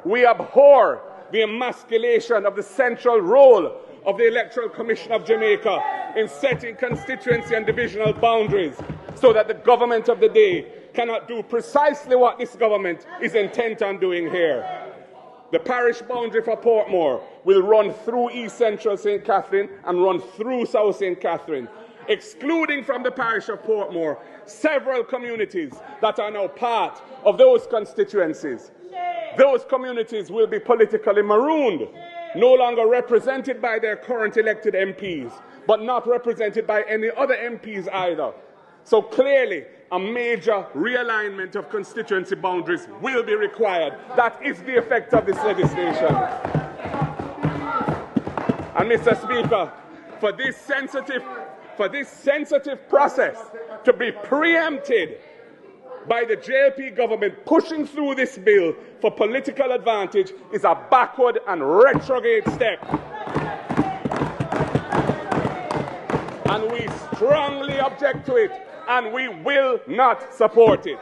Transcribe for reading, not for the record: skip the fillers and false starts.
We abhor the emasculation of the central role of the Electoral Commission of Jamaica in setting constituency and divisional boundaries so that the government of the day cannot do precisely what this government is intent on doing here. The parish boundary for Portmore will run through East Central St. Catherine and run through South St. Catherine, excluding from the parish of Portmore several communities that are now part of those constituencies. Those communities will be politically marooned, no longer represented by their current elected MPs, but not represented by any other MPs either. So clearly, a major realignment of constituency boundaries will be required. That is the effect of this legislation. And Mr. Speaker, for this sensitive process to be preempted by the JLP government pushing through this bill for political advantage is a backward and retrograde step. And we strongly object to it, and we will not support it.